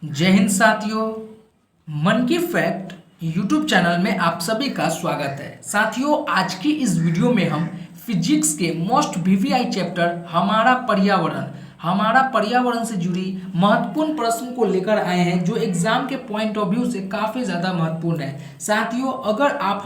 जय हिंद साथियों। मन की फैक्ट यूट्यूब चैनल में आप सभी का स्वागत है। साथियों, आज की इस वीडियो में हम फिजिक्स के मोस्ट वीवीआई चैप्टर हमारा पर्यावरण से जुड़ी महत्वपूर्ण प्रश्न को लेकर आए हैं, जो एग्जाम के पॉइंट ऑफ व्यू से काफ़ी ज़्यादा महत्वपूर्ण है। साथियों, अगर आप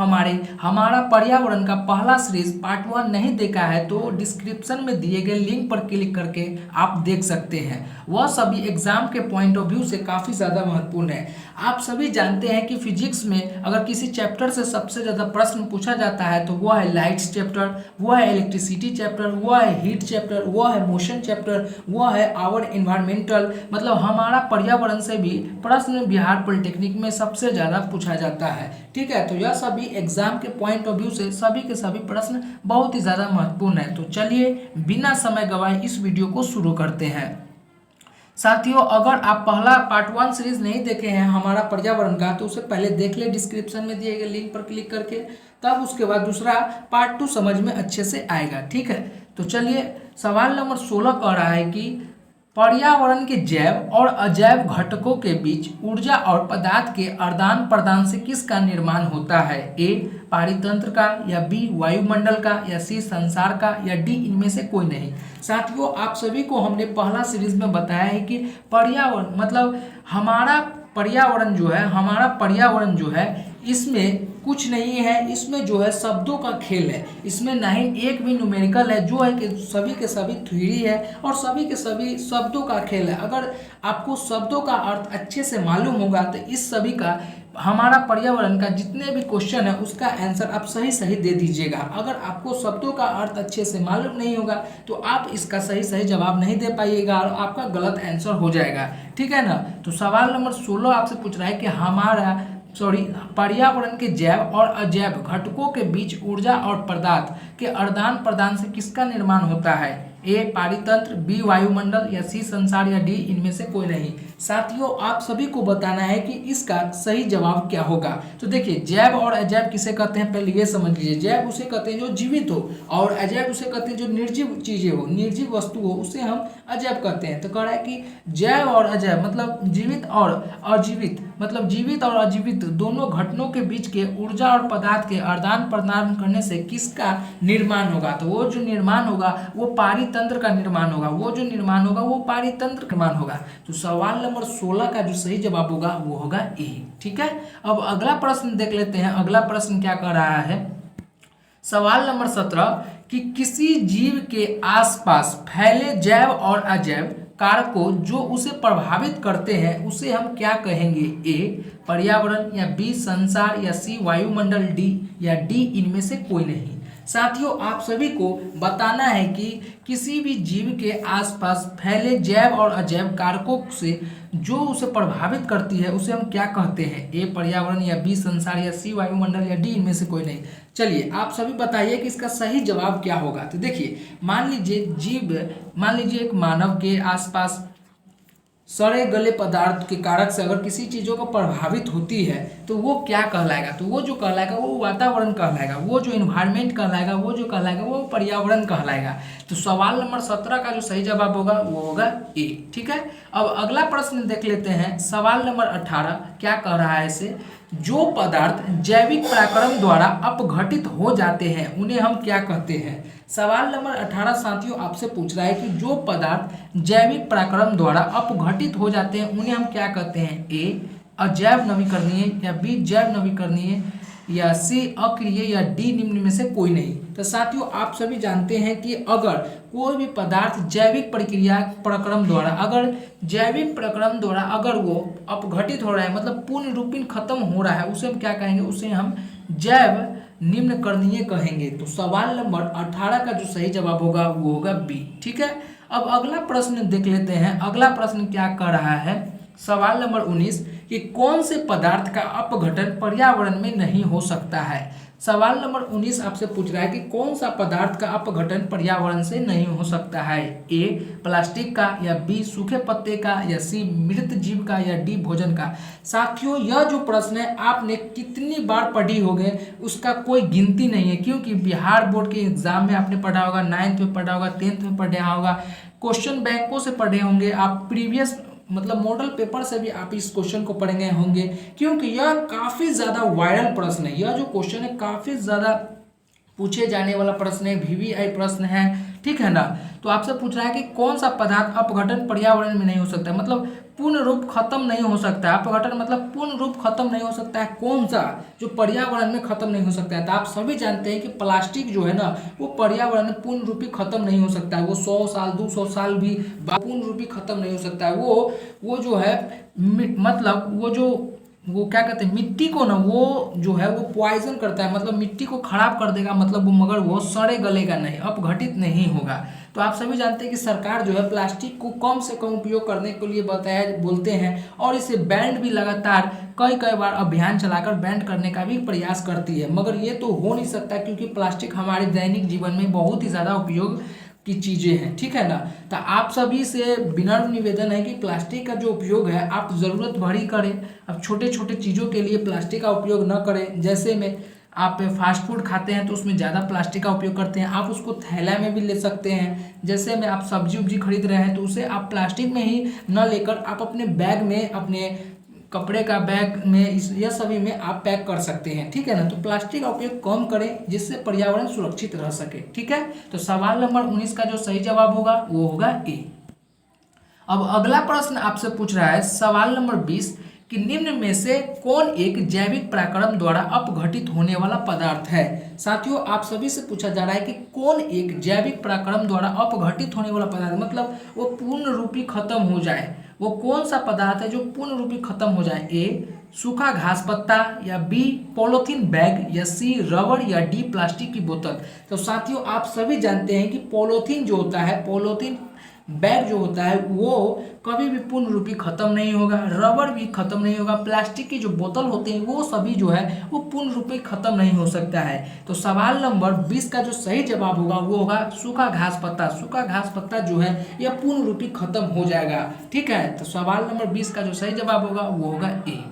हमारा पर्यावरण का पहला सीरीज पार्ट 1 नहीं देखा है तो डिस्क्रिप्शन में दिए गए लिंक पर क्लिक करके आप देख सकते हैं। वह सभी एग्जाम के पॉइंट ऑफ व्यू से काफ़ी ज़्यादा महत्वपूर्ण है। आप सभी जानते हैं कि फिजिक्स में अगर किसी चैप्टर से सबसे ज़्यादा प्रश्न पूछा जाता है तो वह है लाइट्स चैप्टर, वह है इलेक्ट्रिसिटी चैप्टर, वह है हीट चैप्टर, वह है मोशन चैप्टर, वह है आवर इन्वायरमेंटल, मतलब हमारा पर्यावरण से भी प्रश्न बिहार पॉलिटेक्निक में सबसे ज़्यादा पूछा जाता है। ठीक है, तो यह सभी एग्जाम के पॉइंट ऑफ व्यू से सभी के सभी प्रश्न बहुत ही ज़्यादा महत्वपूर्ण है। तो चलिए बिना समय गवाए इस वीडियो को शुरू करते हैं। साथियों, अगर आप पहला पार्ट 1 सीरीज नहीं देखे हैं हमारा पर्यावरण का तो उसे पहले देख ले डिस्क्रिप्शन में दिए गए लिंक पर क्लिक करके, तब उसके बाद दूसरा पार्ट 2 समझ में अच्छे से आएगा। ठीक है, तो चलिए सवाल नंबर 16 कह रहा है कि पर्यावरण के जैव और अजैव घटकों के बीच ऊर्जा और पदार्थ के आदान प्रदान से किसका निर्माण होता है? ए पारितंत्र का, या बी वायुमंडल का, या सी संसार का, या डी इनमें से कोई नहीं। साथियों, आप सभी को हमने पहला सीरीज में बताया है कि पर्यावरण मतलब हमारा पर्यावरण जो है इसमें कुछ नहीं है, इसमें जो है शब्दों का खेल है। इसमें ना ही एक भी न्यूमेरिकल है, जो है कि सभी के सभी थ्योरी है और सभी के सभी शब्दों का खेल है। अगर आपको शब्दों का अर्थ अच्छे से मालूम होगा तो इस सभी का हमारा पर्यावरण का जितने भी क्वेश्चन है उसका आंसर आप सही सही दे दीजिएगा। अगर आपको शब्दों का अर्थ अच्छे से मालूम नहीं होगा तो आप इसका सही सही जवाब नहीं दे पाइएगा और आपका गलत आंसर हो जाएगा। ठीक है ना। तो सवाल नंबर 16 आपसे पूछ रहा है कि पर्यावरण के जैव और अजैव घटकों के बीच ऊर्जा और पदार्थ के आदान प्रदान से किसका निर्माण होता है? ए पारितंत्र, बी वायुमंडल, या सी संसार, या डी इनमें से कोई नहीं। साथियों, आप सभी को बताना है कि इसका सही जवाब क्या होगा। तो देखिए, जैव और अजैव किसे कहते हैं पहले ये समझ लीजिए। जैव उसे कहते हैं जो जीवित हो, और अजैव उसे कहते हैं जो निर्जीव चीजें हो, निर्जीव वस्तु हो, उसे हम अजैव कहते हैं। तो कह रहा है कि जैव और अजैव मतलब जीवित और अजीवित, मतलब जीवित और अजीवित दोनों घटनों के बीच के ऊर्जा और पदार्थ के आदान प्रदान करने से किसका निर्माण होगा? तो वो जो निर्माण होगा वो पारितंत्र का निर्माण होगा, वो पारितंत्र का निर्माण होगा। तो सवाल नंबर 16 का जो सही जवाब होगा वो होगा ए। ठीक है, अब अगला प्रश्न देख लेते हैं। अगला प्रश्न क्या कर रहा है? सवाल नंबर 17 कि किसी जीव के आसपास फैले जैव और अजैव कारकों जो उसे प्रभावित करते हैं उसे हम क्या कहेंगे? ए पर्यावरण, या बी संसार, या सी वायुमंडल, डी या डी इनमें से कोई नहीं। साथियों, आप सभी को बताना है कि किसी भी जीव के आसपास फैले जैव और अजैव कारकों से जो उसे प्रभावित करती है उसे हम क्या कहते हैं? ए पर्यावरण, या बी संसार, या सी वायुमंडल, या डी इनमें से कोई नहीं। चलिए आप सभी बताइए कि इसका सही जवाब क्या होगा। तो देखिए, मान लीजिए एक मानव के आसपास सड़े गले पदार्थ के कारक से अगर किसी चीज़ों को प्रभावित होती है तो वो क्या कहलाएगा? तो वो जो कहलाएगा वो वातावरण कहलाएगा, वो जो इन्वायरमेंट कहलाएगा, वो जो कहलाएगा वो पर्यावरण कहलाएगा। तो सवाल नंबर 17 का जो सही जवाब होगा वो होगा ए। ठीक है, अब अगला प्रश्न देख लेते हैं। सवाल नंबर 18 क्या कह रहा है इसे? जो पदार्थ जैविक पराक्रम द्वारा अपघटित हो जाते हैं उन्हें हम क्या कहते हैं? सवाल नंबर 18 साथियों आपसे पूछ रहा है कि जो पदार्थ जैविक पराक्रम द्वारा अपघटित हो जाते हैं उन्हें हम क्या कहते हैं? ए अजैव नवीकरणीय, या बी जैव नवीकरणीय, या सी अक्रिय, या डी निम्न में से कोई नहीं। तो साथियों, आप सभी जानते हैं कि अगर कोई भी पदार्थ जैविक प्रक्रम द्वारा अगर वो अपघटित हो रहा है, मतलब पूर्ण रूपेण खत्म हो रहा है, उसे हम क्या कहेंगे? उसे हम जैव निम्नकरणीय कहेंगे। तो सवाल नंबर 18 का जो सही जवाब होगा वो होगा बी। ठीक है, अब अगला प्रश्न देख लेते हैं। अगला प्रश्न क्या कर रहा है? सवाल नंबर 19 कि कौन से पदार्थ का अपघटन पर्यावरण में नहीं हो सकता है? सवाल नंबर 19 आपसे पूछ रहा है कि कौन सा पदार्थ का अपघटन पर्यावरण से नहीं हो सकता है? ए प्लास्टिक का, या बी सूखे पत्ते का, या सी मृत जीव का, या डी भोजन का। साथियों, यह जो प्रश्न है आपने कितनी बार पढ़ी होगे उसका कोई गिनती नहीं है, क्योंकि बिहार बोर्ड के एग्जाम में आपने पढ़ा होगा, 9th में पढ़ा होगा, 10th में पढ़ा होगा, क्वेश्चन बैंकों से पढ़े होंगे, आप प्रीवियस मतलब मॉडल पेपर से भी आप इस क्वेश्चन को पढ़ेंगे होंगे, क्योंकि यह काफ़ी ज़्यादा वायरल प्रश्न है। यह जो क्वेश्चन है काफ़ी ज़्यादा पूछे जाने वाला प्रश्न है, वीवीआई प्रश्न है, ठीक है ना। तो आपसे पूछ रहा है कि कौन सा पदार्थ अपघटन पर्यावरण में नहीं हो सकता, मतलब पूर्ण रूप खत्म नहीं हो सकता है। अपघटन मतलब पूर्ण रूप खत्म नहीं हो सकता है, कौन सा जो पर्यावरण में खत्म नहीं हो सकता है। तो आप सभी जानते हैं कि प्लास्टिक जो है ना वो पर्यावरण में पूर्ण रूपी खत्म नहीं हो सकता है। वो 100 साल 200 साल भी पूर्ण रूपी खत्म नहीं हो सकता है। वो जो है मतलब वो क्या कहते हैं, मिट्टी को ना वो जो है वो पॉइजन करता है, मतलब मिट्टी को खराब कर देगा, मतलब वो, मगर वो सड़े गलेगा नहीं, अपघटित नहीं होगा। तो आप सभी जानते हैं कि सरकार जो है प्लास्टिक को कम से कम उपयोग करने के लिए बोलते हैं, और इसे बैंड भी लगातार कई कई बार अभियान चलाकर बैंड करने का भी प्रयास करती है। मगर ये तो हो नहीं सकता, क्योंकि प्लास्टिक हमारे दैनिक जीवन में बहुत ही ज़्यादा उपयोग की चीज़ें हैं, ठीक है ना। तो आप सभी से विनम्र निवेदन है कि प्लास्टिक का जो उपयोग है आप ज़रूरत भर ही करें। अब छोटे छोटे चीज़ों के लिए प्लास्टिक का उपयोग न करें। जैसे में आप फास्ट फूड खाते हैं तो उसमें ज़्यादा प्लास्टिक का उपयोग करते हैं, आप उसको थैला में भी ले सकते हैं। जैसे में आप सब्जी उब्जी खरीद रहे हैं तो उसे आप प्लास्टिक में ही न लेकर आप अपने बैग में, अपने कपड़े का बैग में, यह सभी में आप पैक कर सकते हैं, ठीक है ना। तो प्लास्टिक का उपयोग कम करें जिससे पर्यावरण सुरक्षित रह सके, ठीक है। तो सवाल नंबर 19 का जो सही जवाब होगा वो होगा ए। अब अगला प्रश्न आपसे पूछ रहा है सवाल नंबर 20 कि निम्न में से कौन एक जैविक पराक्रम द्वारा अपघटित होने वाला पदार्थ है। साथियों आप सभी से पूछा जा रहा है कि कौन एक जैविक पराक्रम द्वारा अपघटित होने वाला पदार्थ, मतलब वो पूर्ण रूपी खत्म हो जाए, वो कौन सा पदार्थ है जो पूर्ण रूपी खत्म हो जाए। ए सूखा घास पत्ता, या बी पॉलीथीन बैग, या सी रबड़, या डी प्लास्टिक की बोतल। तो साथियों आप सभी जानते हैं कि पॉलीथीन जो होता है, पॉलीथीन बैग जो होता है वो कभी भी पूर्ण रूपी खत्म नहीं होगा, रबड़ भी खत्म नहीं होगा, प्लास्टिक की जो बोतल होते हैं वो सभी जो है वो पूर्ण रूपी खत्म नहीं हो सकता है। तो सवाल नंबर 20 का जो सही जवाब होगा वो होगा सूखा घास पत्ता। सूखा घास पत्ता जो है यह पूर्ण रूपी खत्म हो जाएगा, ठीक है। तो सवाल नंबर 20 का जो सही जवाब होगा वो होगा ए।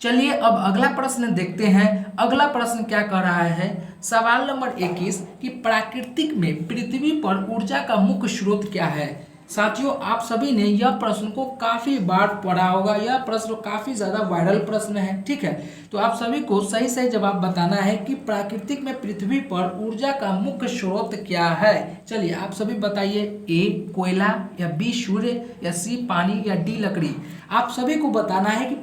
चलिए अब अगला प्रश्न देखते हैं। अगला प्रश्न क्या कह रहा है, सवाल नंबर 21 कि प्राकृतिक में पृथ्वी पर ऊर्जा का मुख्य स्रोत क्या है। साथियों आप सभी ने यह प्रश्न को काफी बार पढ़ा होगा, यह प्रश्न काफी ज्यादा वायरल प्रश्न है, ठीक है। तो आप सभी को सही सही जवाब बताना है कि प्राकृतिक में पृथ्वी पर ऊर्जा का मुख्य स्रोत क्या है। चलिए आप सभी बताइए, ए कोयला, या बी सूर्य, या सी पानी, या डी लकड़ी। आप सभी को बताना है कि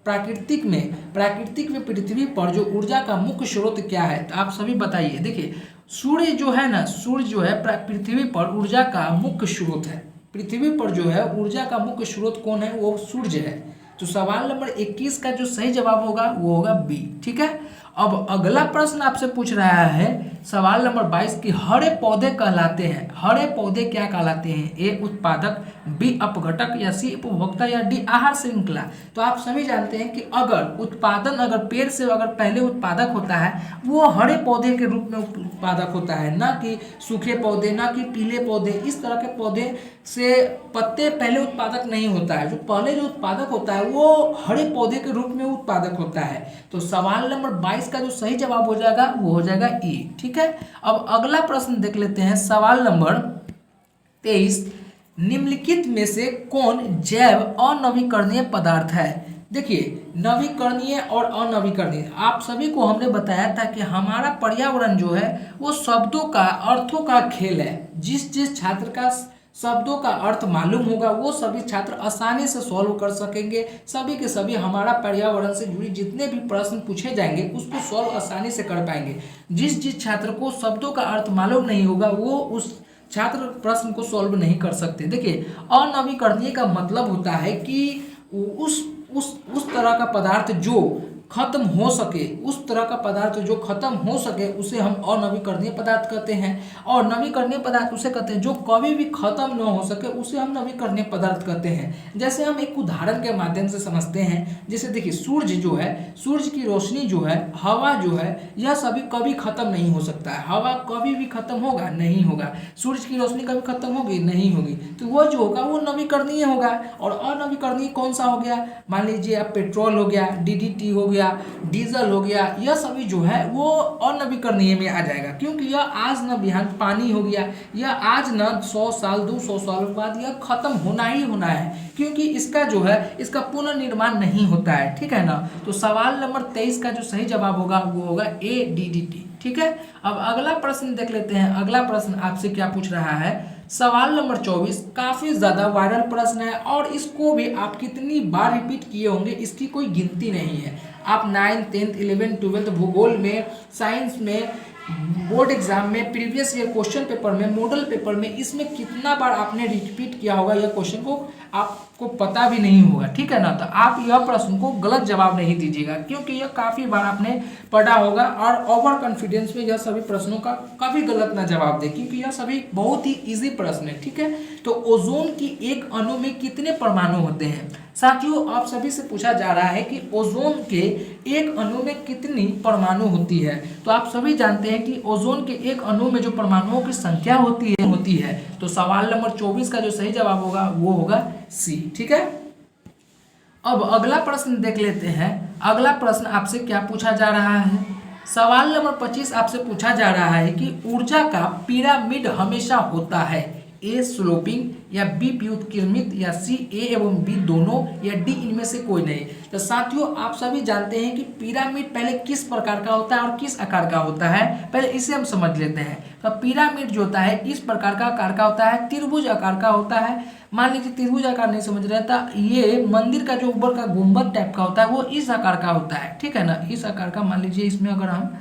प्राकृतिक में पृथ्वी पर जो ऊर्जा का मुख्य स्रोत क्या है। तो आप सभी बताइए। देखिए सूर्य जो है ना, सूर्य जो है पृथ्वी पर ऊर्जा का मुख्य स्रोत है। पृथ्वी पर जो है ऊर्जा का मुख्य स्रोत कौन है, वो सूर्य है। तो सवाल नंबर 21 का जो सही जवाब होगा वो होगा बी, ठीक है। अब अगला प्रश्न आपसे पूछ रहा है सवाल नंबर 22 कि हरे पौधे कहलाते हैं, हरे पौधे क्या कहलाते हैं। ए उत्पादक, बी अपघटक, या सी उपभोक्ता, या डी आहार श्रृंखला। तो आप सभी जानते हैं कि अगर उत्पादन, अगर पेड़ से अगर पहले उत्पादक होता है वो हरे पौधे के रूप में उत्पादक होता है, ना कि सूखे पौधे, ना कि पीले पौधे। इस तरह के पौधे से पत्ते पहले उत्पादक नहीं होता है, जो पहले जो उत्पादक होता है वो हरे पौधे के रूप में उत्पादक होता है। तो सवाल नंबर 22 का जो सही जवाब हो जाएगा वो हो जाएगा ई, ठीक है। अब अगला प्रश्न देख लेते हैं। सवाल नंबर 23 निम्नलिखित में से कौन जैव अनवीकरणीय पदार्थ है। देखिए नवीकरणीय और अनवीकरणीय आप सभी को हमने बताया था कि हमारा पर्यावरण जो है वो शब्दों का, अर्थों का खेल है। जिस छात्र का शब्दों का अर्थ मालूम होगा वो सभी छात्र आसानी से सॉल्व कर सकेंगे। सभी के सभी हमारा पर्यावरण से जुड़ी जितने भी प्रश्न पूछे जाएंगे उसको सॉल्व आसानी से कर पाएंगे। जिस छात्र को शब्दों का अर्थ मालूम नहीं होगा वो उस छात्र प्रश्न को सॉल्व नहीं कर सकते। देखिए अनवीकरणीय का मतलब होता है कि उस तरह का पदार्थ जो खत्म हो सके, उस तरह का पदार्थ जो खत्म हो सके उसे हम अनवीकरणीय पदार्थ कहते हैं। और नवीकरणीय पदार्थ उसे कहते हैं जो कभी भी खत्म न हो सके, उसे हम नवीकरणीय पदार्थ कहते हैं। जैसे हम एक उदाहरण के माध्यम से समझते हैं। जैसे देखिए सूर्य जो है, सूर्य की रोशनी जो है, हवा जो है, यह सभी कभी खत्म नहीं हो सकता है। हवा कभी भी खत्म होगा नहीं होगा, सूर्य की रोशनी कभी खत्म होगी नहीं होगी। तो वो जो होगा वो नवीकरणीय होगा। और अनवीकरणीय कौन सा हो गया, मान लीजिए आप पेट्रोल हो गया, DDT हो गया, गया, डीजल हो गया, यह सभी जो है वो अनवीकरणीय में आ जाएगा, क्योंकि यह आज न बिहान पानी हो गया, यह आज न 100 साल 200 साल बाद यह खत्म होना ही होना है, क्योंकि इसका जो है इसका पुनर्निर्माण नहीं होता है। ठीक है ना। तो सवाल नंबर 23 का जो सही जवाब होगा वो होगा ADDT। ठीक है। अब अगला प्रश्न देख लेते हैं। अगला प्रश्न आपसे क्या पूछ रहा है, सवाल नंबर 24 काफी ज्यादा वायरल प्रश्न है और इसको भी आप कितनी बार रिपीट किए होंगे इसकी कोई गिनती नहीं है। आप 9th 10th 11th 12th भूगोल में, साइंस में, बोर्ड एग्जाम में, प्रीवियस ईयर क्वेश्चन पेपर में, मॉडल पेपर में, इसमें कितना बार आपने रिपीट किया होगा यह क्वेश्चन को आपको पता भी नहीं होगा। ठीक है ना। तो आप यह प्रश्न को गलत जवाब नहीं दीजिएगा, क्योंकि यह काफी बार आपने पढ़ा होगा और ओवर कॉन्फिडेंस में यह सभी प्रश्नों का कभी गलत ना जवाब दे, क्योंकि यह सभी बहुत ही इजी प्रश्न है। ठीक है। तो ओजोन की एक अणु में कितने परमाणु होते हैं? साथियों, आप सभी से पूछा जा रहा है कि ओजोन के एक अणु में कितनी परमाणु होती है। तो आप सभी जानते हैं कि ओजोन के एक अणु में जो परमाणुओं की संख्या होती है। तो सवाल नंबर 24 का जो सही जवाब होगा वो होगा C। ठीक है। अब अगला प्रश्न देख लेते हैं। अगला प्रश्न आपसे क्या पूछा जा रहा है, सवाल नंबर 25 आपसे पूछा जा रहा है कि ऊर्जा का पिरामिड हमेशा होता है, A स्लोपिंग, या B व्युत्क्रमित, या C A एवं B दोनों, या D इनमें से कोई नहीं। तो साथियों, आप सभी जानते हैं कि पिरामिड पहले किस प्रकार का होता है और किस आकार का होता है, पहले इसे हम समझ लेते हैं। तो पिरामिड जो होता है इस प्रकार का आकार का होता है, त्रिभुज आकार का होता है। मान लीजिए त्रिभुज आकार नहीं समझ रहे था, ये मंदिर का जो ऊपर का गुंबद टाइप का होता है वो इस आकार का होता है। ठीक है ना। इस आकार का, मान लीजिए इसमें अगर हम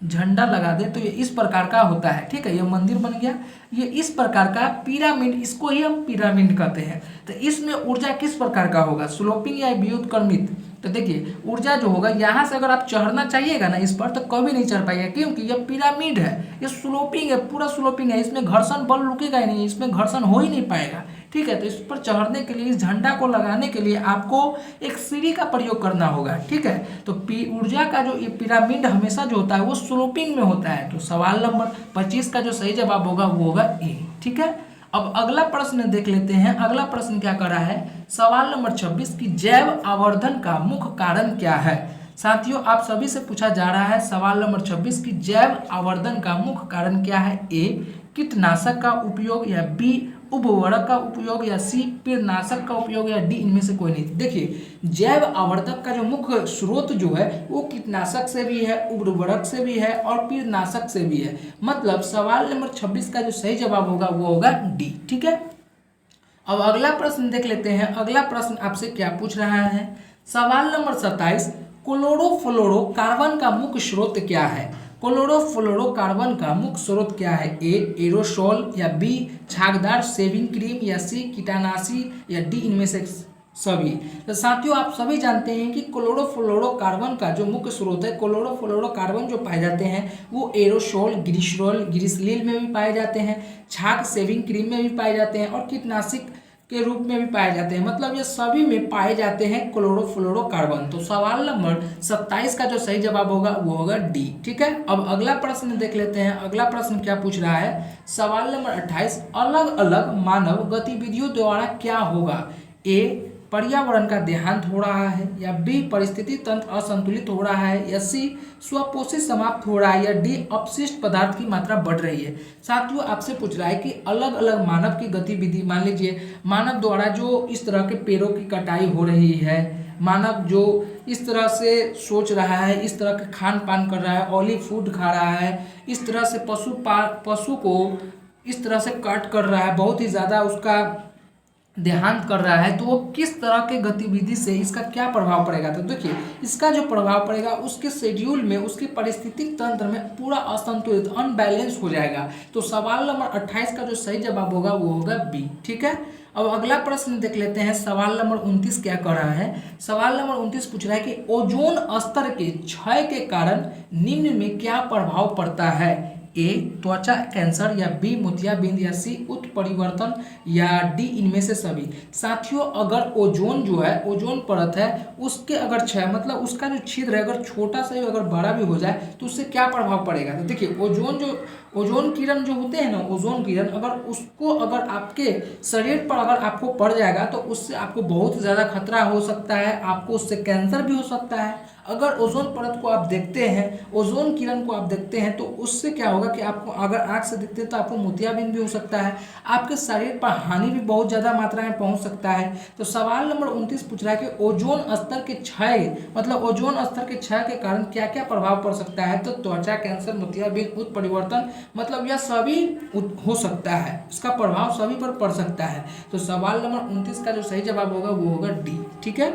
झंडा लगा दे तो ये इस प्रकार का होता है। ठीक है। ये मंदिर बन गया, ये इस प्रकार का पिरामिड, इसको ही हम पिरामिड कहते हैं। तो इसमें ऊर्जा किस प्रकार का होगा, स्लोपिंग या व्युत्क्रमित? तो देखिए ऊर्जा जो होगा, यहाँ से अगर आप चढ़ना चाहिएगा ना इस पर तो कभी नहीं चढ़ पाएगा, क्योंकि ये पिरामिड है, ये स्लोपिंग है, पूरा स्लोपिंग है, इसमें घर्षण बल रुकेगा ही नहीं, इसमें घर्षण हो ही नहीं पाएगा। ठीक है। तो इस पर चढ़ने के लिए, इस झंडा को लगाने के लिए आपको एक सीढ़ी का प्रयोग करना होगा। ठीक है। तो ऊर्जा का जो ये पिरामिड हमेशा जो होता है वो स्लोपिंग में होता है। तो सवाल नंबर 25 का जो सही जवाब होगा वो होगा A। ठीक है। अब अगला प्रश्न देख लेते हैं। अगला प्रश्न क्या कर रहा है, सवाल नंबर 26 की जैव आवर्धन का मुख्य कारण क्या है? साथियों, आप सभी से पूछा जा रहा है सवाल नंबर 26 की जैव आवर्धन का मुख्य कारण क्या है? A कीटनाशक का उपयोग, या B उर्वरक का उपयोग, या C कीटनाशक का उपयोग, या D इनमें से कोई नहीं। देखिए, जैव आवर्धक का जो मुख्य स्रोत जो है वो कीटनाशक से भी है, उर्वरक से भी है और कीटनाशक से भी है। मतलब सवाल नंबर 26 का जो सही जवाब होगा वो होगा D। ठीक है। अब अगला प्रश्न देख लेते हैं। अगला प्रश्न आपसे क्या पूछ रहा है, सवाल नंबर 27 क्लोरोफ्लोरोकार्बन का मुख्य स्रोत क्या है? क्लोरोफ्लोरोकार्बन का मुख्य स्रोत क्या है? A एरोसोल, या B झागदार शेविंग क्रीम, या C कीटानाशी, या D इनमें से सभी। तो साथियों, आप सभी जानते हैं कि क्लोरोफ्लोरोकार्बन का जो मुख्य स्रोत है, क्लोरोफ्लोरोकार्बन जो पाए जाते हैं वो एरोसोल, ग्लिसरॉल, ग्लिसरीन में भी पाए जाते हैं, झाग शेविंग क्रीम में भी पाए जाते हैं और कीटनाशक के रूप में भी पाए जाते हैं। मतलब ये सभी में पाए जाते हैं क्लोरोफ्लोरोकार्बन। तो सवाल नंबर 27 का जो सही जवाब होगा वो होगा D। ठीक है। अब अगला प्रश्न देख लेते हैं। अगला प्रश्न क्या पूछ रहा है, सवाल नंबर 28 अलग अलग मानव गतिविधियों द्वारा क्या होगा? A पर्यावरण का देहांत हो रहा है, या B परिस्थिति तंत्र असंतुलित हो रहा है, या C स्वपोषी समाप्त हो रहा है, या D अपशिष्ट पदार्थ की मात्रा बढ़ रही है। साथियों, आपसे पूछ रहा है कि अलग अलग मानव की गतिविधि, मान लीजिए मानव द्वारा जो इस तरह के पेड़ों की कटाई हो रही है, मानव जो इस तरह से सोच रहा है, इस तरह के खान पान कर रहा है, ऑयली फूड खा रहा है, इस तरह से पशु को इस तरह से कट कर रहा है, बहुत ही ज़्यादा उसका देहांत कर रहा है, तो वो किस तरह के गतिविधि से इसका क्या प्रभाव पड़ेगा? तो देखिए, इसका जो प्रभाव पड़ेगा उसके शेड्यूल में, उसके पारिस्थितिक तंत्र में पूरा असंतुलित, अनबैलेंस हो जाएगा। तो सवाल नंबर 28 का जो सही जवाब होगा वो होगा B। ठीक है। अब अगला प्रश्न देख लेते हैं। सवाल नंबर 29 क्या कर रहा है, सवाल नंबर 29 पूछ रहा है कि ओजोन स्तर के क्षय के कारण निम्न में क्या प्रभाव पड़ता है? A त्वचा कैंसर, या B मोतियाबिंद, या C उत्परिवर्तन, या D इनमें से सभी। साथियों, अगर ओजोन जो है, ओजोन परत है, उसके अगर क्षय मतलब उसका जो छिद्र है अगर छोटा सा अगर बड़ा भी हो जाए तो उससे क्या प्रभाव पड़ेगा? तो देखिए, ओजोन किरण जो होते हैं ना, ओजोन किरण अगर आपके शरीर पर अगर आपको पड़ जाएगा तो उससे आपको बहुत ज़्यादा खतरा हो सकता है, आपको उससे कैंसर भी हो सकता है। अगर ओजोन परत को आप देखते हैं, ओजोन किरण को आप देखते हैं, तो उससे क्या होगा कि आपको अगर आँख से देखते हैं तो आपको मोतियाबिंद भी हो सकता है, आपके शरीर पर हानि भी बहुत ज़्यादा मात्रा में पहुंच सकता है। तो सवाल नंबर 29 पूछ रहा है कि ओजोन स्तर के क्षय, मतलब ओजोन स्तर के क्षय के कारण क्या क्या प्रभाव पड़ सकता है। तो त्वचा कैंसर, मोतियाबिंद, उत्परिवर्तन, मतलब यह सभी हो सकता है, इसका प्रभाव सभी पर पड़ सकता है। तो सवाल नंबर 29 का जो सही जवाब होगा वो होगा डी। ठीक है,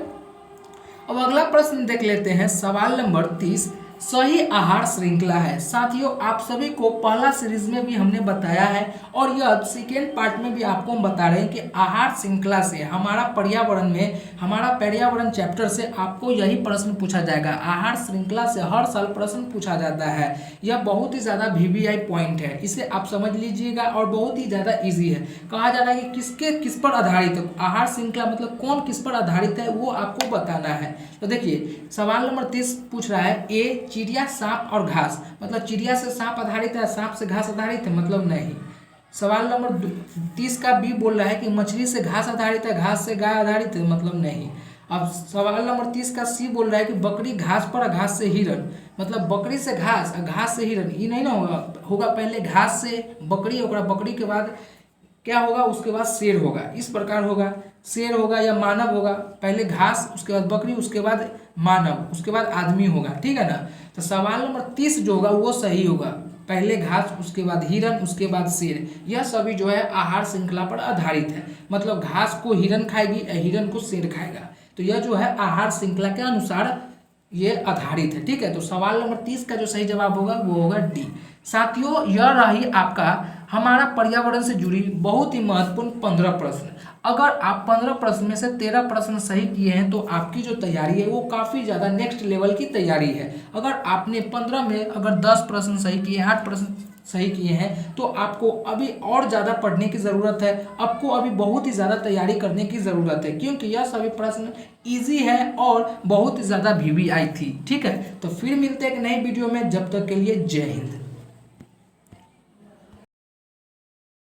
अब अगला प्रश्न देख लेते हैं। सवाल नंबर 30 सही आहार श्रृंखला है। साथियों, आप सभी को पहला सीरीज में भी हमने बताया है और यह सेकेंड पार्ट में भी आपको हम बता रहे हैं कि आहार श्रृंखला से हमारा पर्यावरण में, हमारा पर्यावरण चैप्टर से आपको यही प्रश्न पूछा जाएगा। आहार श्रृंखला से हर साल प्रश्न पूछा जाता है। यह बहुत ही ज़्यादा VVI पॉइंट है, इसे आप समझ लीजिएगा और बहुत ही ज़्यादा ईजी है। कहा जा रहा है कि किस पर आधारित है आहार श्रृंखला, मतलब कौन किस पर आधारित है वो आपको बताना है। तो देखिए सवाल नंबर 30 पूछ रहा है ए चिड़िया, सांप और घास, मतलब चिड़िया से सांप आधारित है, सांप से घास आधारित है, मतलब नहीं। सवाल नंबर 30 का बी बोल रहा है कि मछली से घास आधारित है, घास से गाय आधारित है, मतलब नहीं। अब सवाल नंबर 30 का सी बोल रहा है कि बकरी घास पर, घास से हिरन, मतलब बकरी से घास, घास से हिरन, ये नहीं ना होगा पहले घास से बकरी होगा, बकरी के बाद क्या होगा, उसके बाद शेर होगा, इस प्रकार होगा। शेर होगा या मानव होगा, पहले घास, उसके बाद बकरी, उसके बाद मानव, उसके बाद आदमी होगा। ठीक है ना। तो सवाल नंबर 30 जो होगा वो सही होगा, पहले घास, उसके बाद हिरन, उसके बाद शेर। यह सभी जो है आहार श्रृंखला पर आधारित है, मतलब घास को हिरन खाएगी, हिरन को शेर खाएगा। तो यह जो है आहार श्रृंखला के अनुसार ये आधारित है। ठीक है, तो सवाल नंबर 30 का जो सही जवाब होगा वो होगा डी। साथियों, यह रही आपका हमारा पर्यावरण से जुड़ी बहुत ही महत्वपूर्ण 15 प्रश्न। अगर आप 15 प्रश्न में से 13 प्रश्न सही किए हैं तो आपकी जो तैयारी है वो काफ़ी ज़्यादा नेक्स्ट लेवल की तैयारी है। अगर आपने 15 में अगर 10 प्रश्न सही किए, 8 प्रश्न सही किए हैं, तो आपको अभी और ज़्यादा पढ़ने की ज़रूरत है, आपको अभी बहुत ही ज़्यादा तैयारी करने की ज़रूरत है, क्योंकि यह सभी प्रश्न इजी है और बहुत ही ज़्यादा VVI थी। ठीक है, तो फिर मिलते हैं एक नई वीडियो में, जब तक के लिए जय हिंद।